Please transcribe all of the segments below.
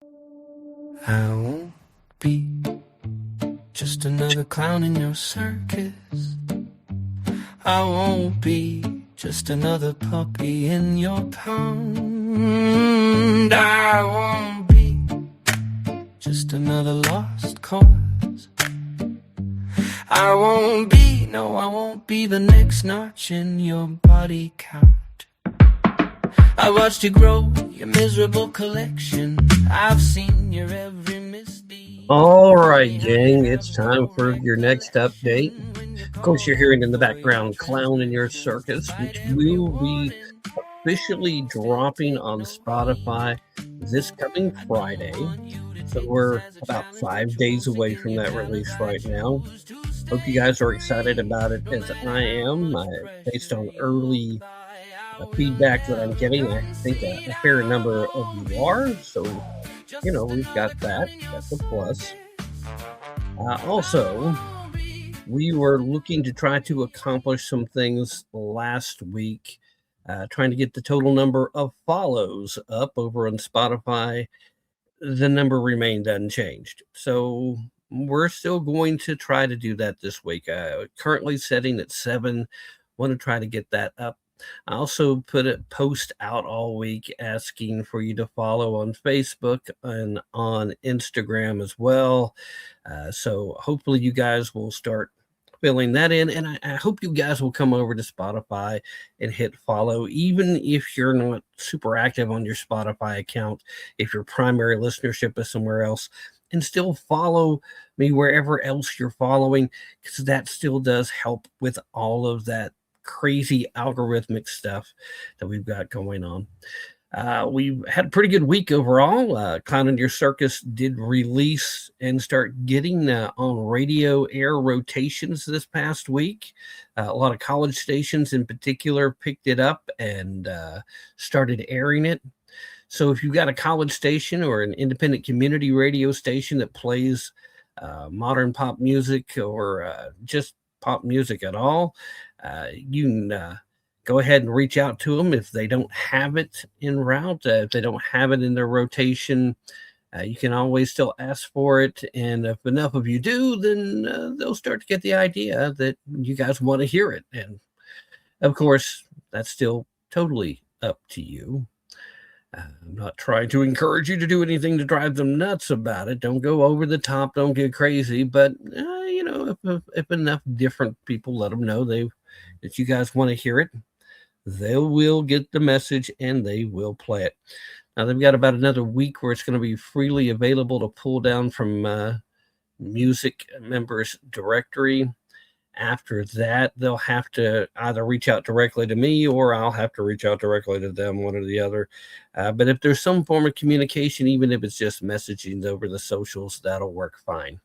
I won't be just another clown in your circus. I won't be just another puppy in your pound. I won't be just another lost cause. I won't be, no, I won't be the next notch in your body count. I watched you grow your miserable collection. I've seen your every misdeed. All right, gang, it's time for your next update. Of course, you're hearing in the background Clown in Your Circus, which will be officially dropping on Spotify this coming Friday. So we're about 5 days away from that release right now. Hope you guys are excited about it as I am. Based on early feedback that I'm getting, I think a fair number of you are. So, we've got that. That's a plus. Also, we were looking to try to accomplish some things last week, trying to get the total number of follows up over on Spotify. The number remained unchanged. So we're still going to try to do that this week. Currently setting at 7. Want to try to get that up. I also put a post out all week asking for you to follow on Facebook and on Instagram as well. So hopefully you guys will start filling that in. And I hope you guys will come over to Spotify and hit follow, even if you're not super active on your Spotify account, if your primary listenership is somewhere else, and still follow me wherever else you're following, because that still does help with all of that crazy algorithmic stuff that we've got going on. We've had a pretty good week overall. Clown in Your Circus did release and start getting on radio air rotations this past week. A lot of college stations in particular picked it up and started airing it. So if you've got a college station or an independent community radio station that plays modern pop music or just pop music at all, you can go ahead and reach out to them if they don't have it en route. If they don't have it in their rotation, you can always still ask for it. And if enough of you do, then they'll start to get the idea that you guys want to hear it. And of course, that's still totally up to you. I'm not trying to encourage you to do anything to drive them nuts about it. Don't go over the top. Don't get crazy. But, if enough different people let them know that you guys want to hear it, they will get the message and they will play it. Now, they've got about another week where it's going to be freely available to pull down from music members directory. After that, they'll have to either reach out directly to me or I'll have to reach out directly to them, one or the other. But if there's some form of communication, even if it's just messaging over the socials, that'll work fine.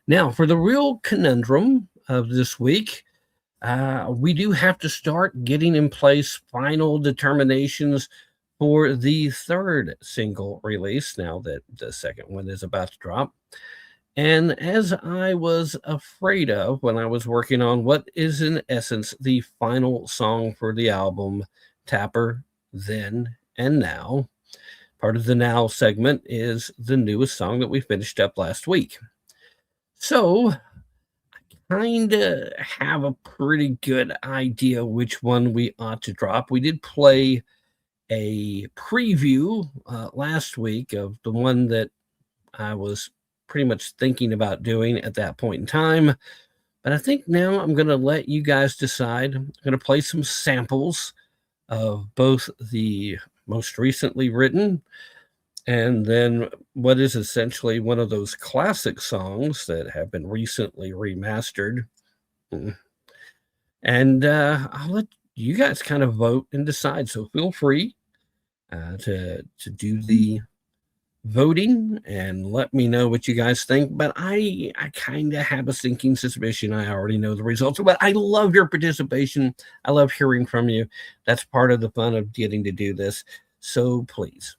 Now, for the real conundrum of this week, we do have to start getting in place final determinations for the third single release now that the second one is about to drop. And as I was afraid of when I was working on what is in essence the final song for the album, Tapper, Then and Now, part of the Now segment is the newest song that we finished up last week. So kind of have a pretty good idea which one we ought to drop. We did play a preview last week of the one that I was pretty much thinking about doing at that point in time. But I think now I'm going to let you guys decide. I'm going to play some samples of both the most recently written and then what is essentially one of those classic songs that have been recently remastered. And I'll let you guys kind of vote and decide. So feel free to do the voting and let me know what you guys think. But I kind of have a sinking suspicion I already know the results. But I love your participation. I love hearing from you. That's part of the fun of getting to do this. So please,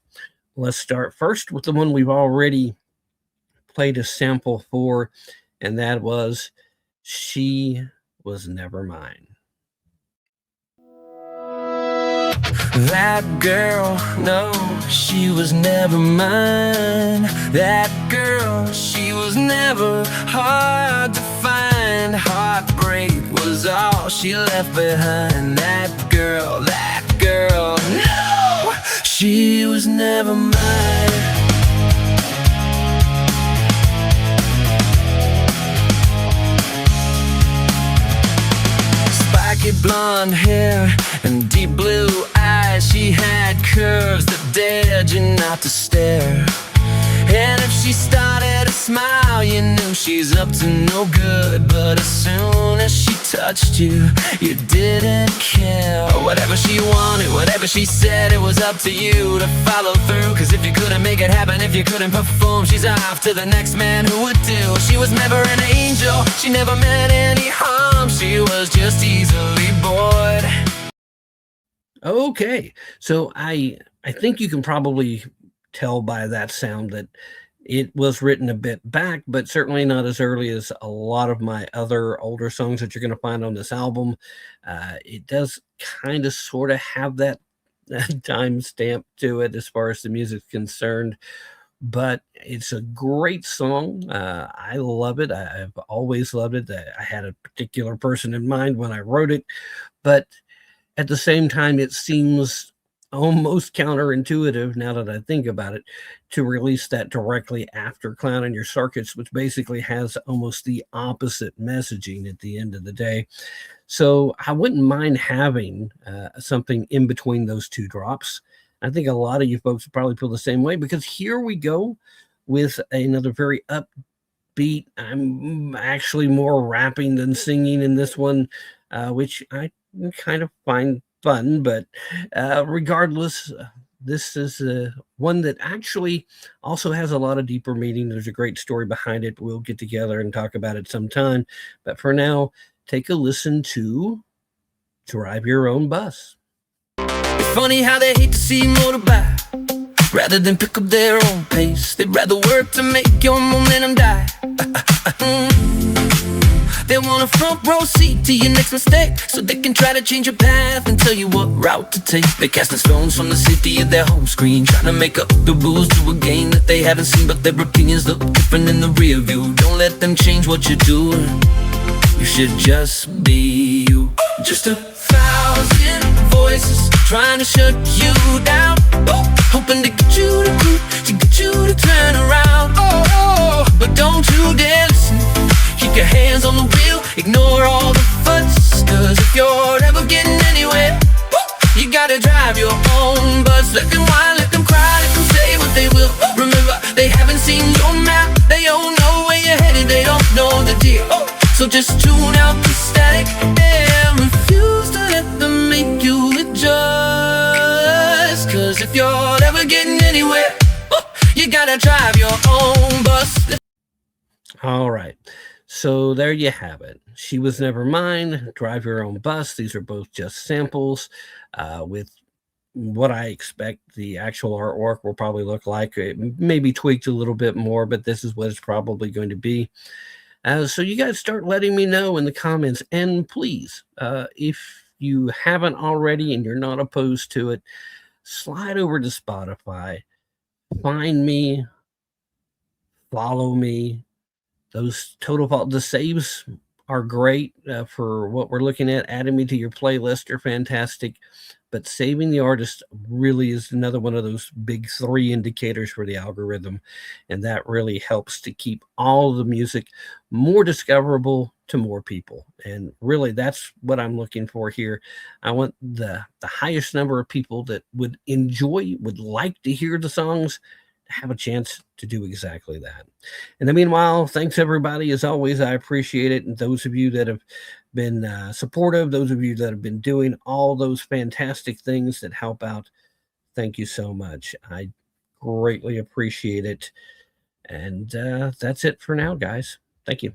let's start first with the one we've already played a sample for, and that was She Was Never Mine. That girl, no, she was never mine. That girl, she was never hard to find. Heartbreak was all she left behind. That girl, no, she was never mine. Spiky blonde hair and deep blue eyes. She had curves that dared you not to stare. And if she started to smile, you knew she's up to no good. But as soon as she touched you, you didn't care. Whatever she wanted, whatever she said, it was up to you to follow through. Cause if you couldn't make it happen, if you couldn't perform, she's off to the next man who would do. She was never an angel, she never meant any harm. She was just easily bored. Okay, so I think you can probably tell by that sound that it was written a bit back, but certainly not as early as a lot of my other older songs that you're going to find on this album. It does kind of sort of have that time stamp to it as far as the music's concerned, but it's a great song. I love it. I've always loved it. I had a particular person in mind when I wrote it, but at the same time, it seems almost counterintuitive, now that I think about it, to release that directly after Clownin' Your Circuits, which basically has almost the opposite messaging at the end of the day. So I wouldn't mind having something in between those two drops. I think a lot of you folks would probably feel the same way, because here we go with another very upbeat. I'm actually more rapping than singing in this one, which I kind of find fun, but regardless, this is one that actually also has a lot of deeper meaning. There's a great story behind it. We'll get together and talk about it sometime, but for now, take a listen to Drive Your Own Bus. It's funny how they hate to see you motorbike rather than pick up their own pace. They'd rather work to make your momentum die. They want a front row seat to your next mistake, so they can try to change your path and tell you what route to take. They're casting stones from the city of their home screen, trying to make up the rules to a game that they haven't seen, but their opinions look different in the rear view. Don't let them change what you're doing. You should just be you. Just 1,000 voices trying to shut you down, hoping to get you to turn around. But don't you dare listen. Keep your hands on the wheel, ignore all the fuss. Cause if you're ever getting anywhere, you gotta drive your own bus. Let them whine, let them cry, let them say what they will. Remember, they haven't seen your map, they don't know where you're headed, they don't know the deal. So just tune out the static and refuse to let them make you adjust. Cause if you're ever getting anywhere, you gotta drive your own bus. All right. So there you have it. She Was Never Mine, Drive Your Own Bus. These are both just samples with what I expect the actual artwork will probably look like. It may be tweaked a little bit more, but this is what it's probably going to be. So you guys start letting me know in the comments. And please, if you haven't already and you're not opposed to it, slide over to Spotify, find me, follow me. Those the saves are great for what we're looking at. Adding me to your playlist are fantastic, but saving the artist really is another one of those big 3 indicators for the algorithm, and that really helps to keep all the music more discoverable to more people. And really, that's what I'm looking for here. I want the highest number of people that would like to hear the songs, have a chance to do exactly that. In the meanwhile, thanks everybody. As always, I appreciate it. And those of you that have been supportive, those of you that have been doing all those fantastic things that help out, thank you so much. I greatly appreciate it. And that's it for now, guys. Thank you.